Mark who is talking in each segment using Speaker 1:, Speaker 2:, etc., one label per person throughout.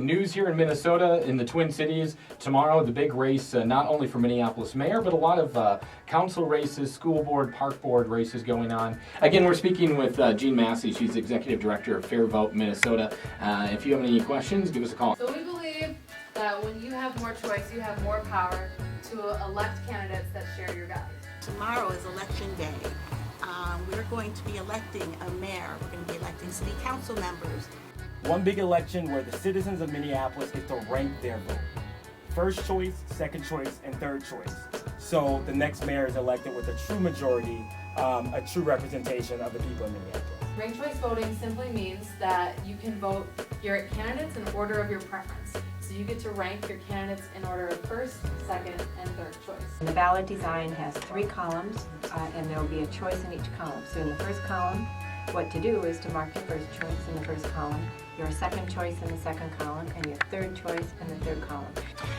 Speaker 1: news here in Minnesota, in the Twin Cities. Tomorrow, the big race, not only for Minneapolis mayor, but a lot of council races, school board, park board races going on. Again, we're speaking with Jean Massey. She's Executive Director of FairVote Minnesota. If you have any questions, give us a call.
Speaker 2: So we believe that when you have more choice, you have more power to elect candidates that share your values.
Speaker 3: Tomorrow is election day. We're going to be electing a mayor. We're going to be electing city council members.
Speaker 4: One big election where the citizens of Minneapolis get to rank their vote. First choice, second choice, and third choice. So the next mayor is elected with a true majority, a true representation of the people in Minneapolis.
Speaker 2: Ranked choice voting simply means that you can vote your candidates in order of your preference. So you get to rank your candidates in order of first, second, and third choice.
Speaker 5: The ballot design has 3 columns, and there will be a choice in each column. So in the first column, what to do is to mark your first choice in the first column, your second choice in the second column, and your third choice in the third column.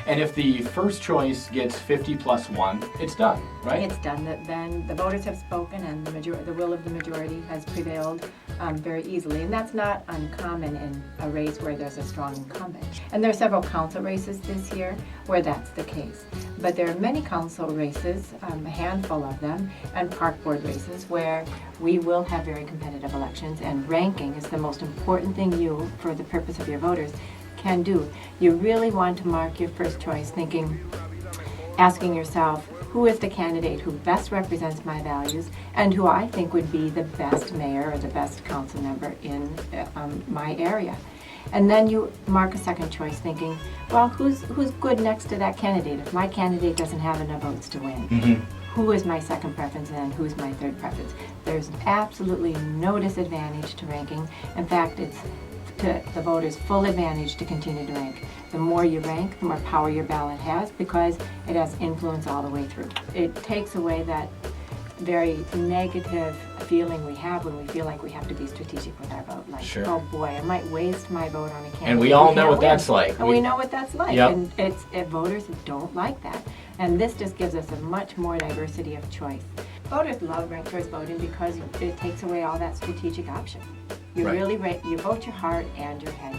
Speaker 1: And if the first choice gets 50 plus 1, it's done, right?
Speaker 5: It's done. Then the voters have spoken, and the will of the majority has prevailed very easily. And that's not uncommon in a race where there's a strong incumbent. And there are several council races this year where that's the case. But there are many council races, a handful of them, and park board races where we will have very competitive elections, and ranking is the most important thing you, for the purpose of your voters, can do. You really want to mark your first choice asking yourself, who is the candidate who best represents my values and who I think would be the best mayor or the best council member in my area. And then you mark a second choice thinking, well, who's good next to that candidate? If my candidate doesn't have enough votes to win, who is my second preference and who's my third preference? There's absolutely no disadvantage to ranking. In fact, it's to the voters' full advantage to continue to rank. The more you rank, the more power your ballot has, because it has influence all the way through. It takes away that very negative feeling we have when we feel like we have to be strategic with our vote. Like,
Speaker 1: Sure.
Speaker 5: Oh boy, I might waste my vote on a candidate.
Speaker 1: And we all
Speaker 5: who
Speaker 1: know
Speaker 5: can't
Speaker 1: what
Speaker 5: win.
Speaker 1: that's like.
Speaker 5: And we know what that's like.
Speaker 1: Yep.
Speaker 5: And voters don't like that. And this just gives us a much more diversity of choice. Voters love ranked choice voting because it takes away all that strategic option. You
Speaker 1: Right.
Speaker 5: really you vote your heart and your head.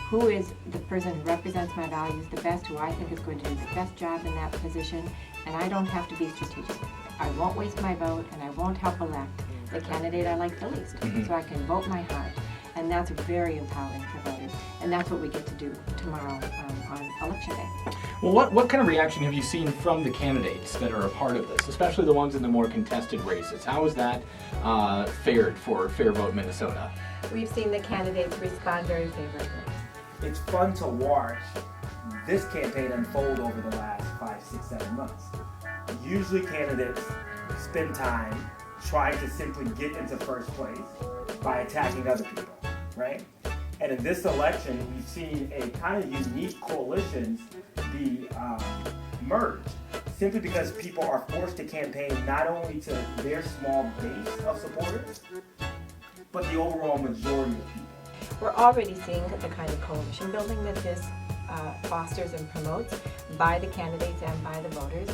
Speaker 5: Who is the person who represents my values the best, who I think is going to do the best job in that position, and I don't have to be strategic. I won't waste my vote, and I won't help elect the candidate I like the least. So I can vote my heart, and that's very empowering for voters, and that's what we get to do tomorrow on Election Day.
Speaker 1: Well, what kind of reaction have you seen from the candidates that are a part of this, especially the ones in the more contested races? How has that fared for FairVote Minnesota?
Speaker 5: We've seen the candidates respond very favorably.
Speaker 4: It's fun to watch this campaign unfold over the last 5, 6, 7 months. Usually candidates spend time trying to simply get into first place by attacking other people, right? And in this election, we've seen a kind of unique coalitions be merged, simply because people are forced to campaign not only to their small base of supporters, but the overall majority of people.
Speaker 5: We're already seeing the kind of coalition building that this fosters and promotes by the candidates and by the voters.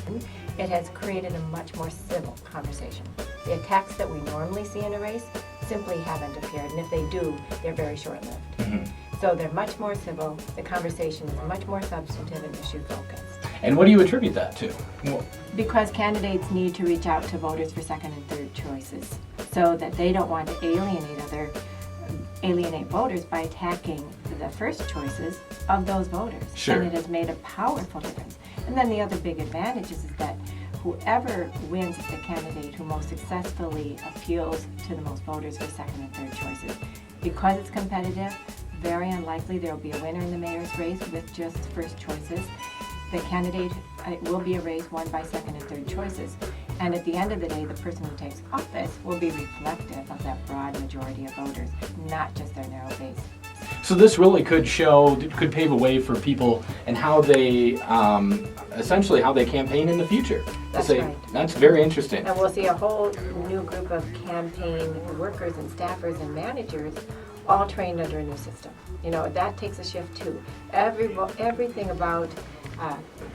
Speaker 5: It has created a much more civil conversation. The attacks that we normally see in a race simply haven't appeared, and if they do, they're very short-lived. So they're much more civil, the conversation is much more substantive and issue-focused.
Speaker 1: And what do you attribute that to? Well,
Speaker 5: Because candidates need to reach out to voters for second and third choices, so that they don't want to alienate voters by attacking the first choices of those voters.
Speaker 1: Sure.
Speaker 5: And it has made a powerful difference. And then the other big advantage is that whoever wins is the candidate who most successfully appeals to the most voters for second and third choices. Because it's competitive, very unlikely there will be a winner in the mayor's race with just first choices. The candidate will be a race won by second and third choices. And at the end of the day, the person who takes office will be reflective of that broad majority of voters, not just their narrow base.
Speaker 1: So this really could pave a way for people and how they, essentially how they campaign in the future.
Speaker 5: That's right.
Speaker 1: That's very interesting.
Speaker 5: And we'll see a whole new group of campaign workers and staffers and managers all trained under a new system. You know, that takes a shift too. Everything about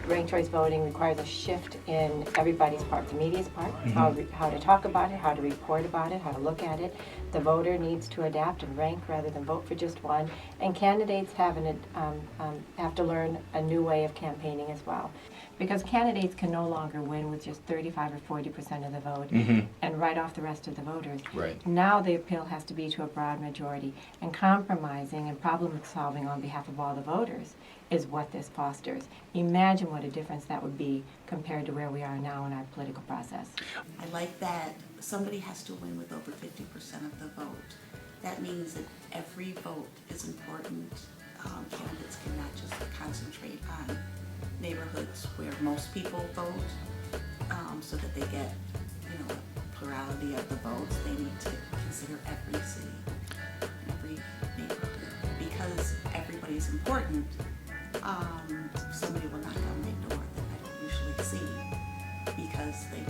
Speaker 5: Ranked choice voting requires a shift in everybody's part, the media's part, how to talk about it, how to report about it, how to look at it. The voter needs to adapt and rank rather than vote for just one. And candidates have to learn a new way of campaigning as well. Because candidates can no longer win with just 35 or 40% of the vote and write off the rest of the voters.
Speaker 1: Right.
Speaker 5: Now the appeal has to be to a broad majority, and compromising and problem solving on behalf of all the voters is what this fosters. Imagine what a difference that would be compared to where we are now in our political process.
Speaker 3: I like that somebody has to win with over 50% of the vote. That means that every vote is important. Candidates cannot just concentrate on neighborhoods where most people vote, so that they get, a plurality of the votes. They need to consider every city, every neighborhood, because everybody's important. Somebody will knock on my door that I don't usually see because they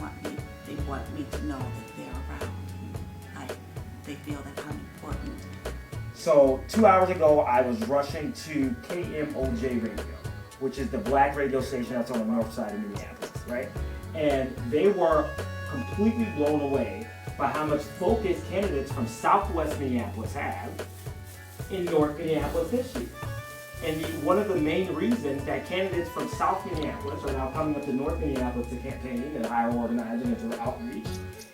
Speaker 3: want me to know that they're around. They feel that I'm important.
Speaker 4: So 2 hours ago, I was rushing to KMOJ Radio, which is the black radio station that's on the north side of Minneapolis, right? And they were completely blown away by how much focus candidates from southwest Minneapolis have in north Minneapolis this year. And one of the main reasons that candidates from south Minneapolis are now coming up to north Minneapolis to campaign and hire organizing and to outreach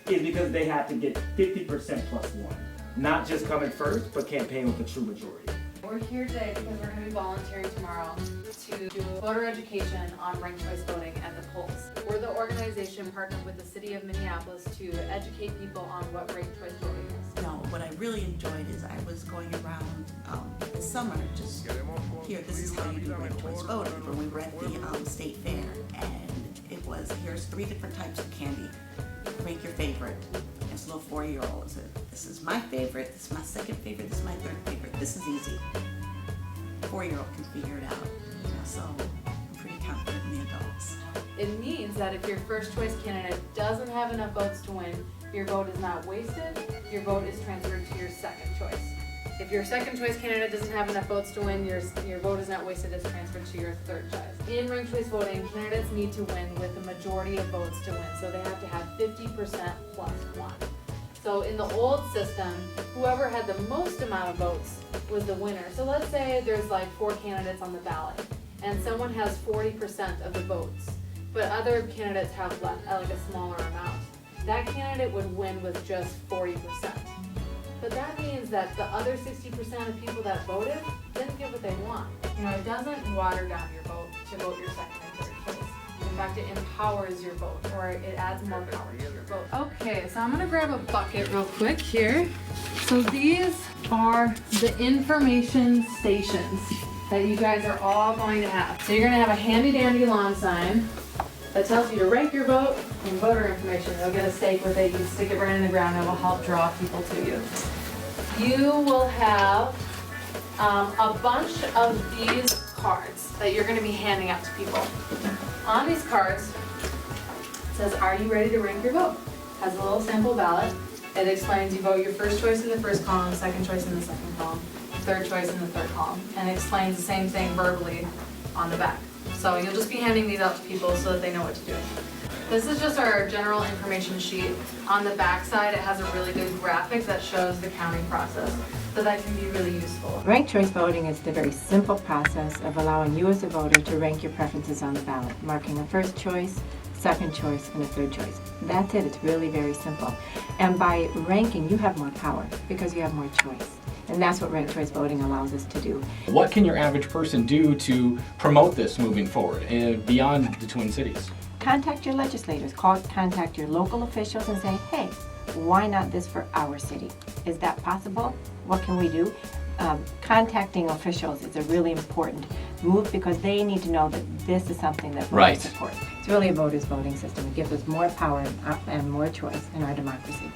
Speaker 4: is because they have to get 50% plus one. Not just coming first, but campaign with a true majority.
Speaker 2: We're here today because we're going to be volunteering tomorrow to do voter education on ranked choice voting at the polls. We're the organization partnered with the city of Minneapolis to educate people on what ranked choice voting is.
Speaker 3: No, what I really enjoyed is I was going around this summer, just here, this is how you do ranked choice voting, when we were at the state fair, and it was, here's 3 different types of candy. Rank your favorite. As a little 4-year-old, this is my favorite, this is my second favorite, this is my third favorite. This is easy. 4-year-old can figure it out. So I'm pretty confident in the adults.
Speaker 2: It means that if your first choice candidate doesn't have enough votes to win, your vote is not wasted, your vote is transferred to your second choice. If your second choice candidate doesn't have enough votes to win, your vote is not wasted, it's transferred to your third choice. In ranked choice voting, candidates need to win with the majority of votes to win, so they have to have 50% plus 1. So in the old system, whoever had the most amount of votes was the winner. So let's say there's like 4 candidates on the ballot, and someone has 40% of the votes, but other candidates have like a smaller amount. That candidate would win with just 40%. But that means that the other 60% of people that voted didn't get what they want. It doesn't water down your vote to vote your second and third choice. In fact, it empowers your vote, or it adds more power to your vote. Okay, so I'm gonna grab a bucket real quick here. So these are the information stations that you guys are all going to have. So you're gonna have a handy dandy lawn sign that tells you to rank your vote and voter information. You'll get a stake with it, you stick it right in the ground, it will help draw people to you. You will have a bunch of these cards that you're going to be handing out to people. On these cards, it says, are you ready to rank your vote? Has a little sample ballot. It explains you vote your first choice in the first column, second choice in the second column, third choice in the third column, and it explains the same thing verbally on the back. So you'll just be handing these out to people so that they know what to do. This is just our general information sheet. On the back side, it has a really good graphic that shows the counting process, so that can be really useful.
Speaker 5: Ranked choice voting is the very simple process of allowing you as a voter to rank your preferences on the ballot, marking a first choice, second choice, and a third choice. That's it. It's really very simple. And by ranking, you have more power because you have more choice. And that's what ranked choice voting allows us to do.
Speaker 1: What can your average person do to promote this moving forward beyond the Twin Cities?
Speaker 5: Contact your legislators, contact your local officials and say, hey, why not this for our city? Is that possible? What can we do? Contacting officials is a really important move because they need to know that this is something that voters support. It's really a voters' voting system. It gives us more power and more choice in our democracy.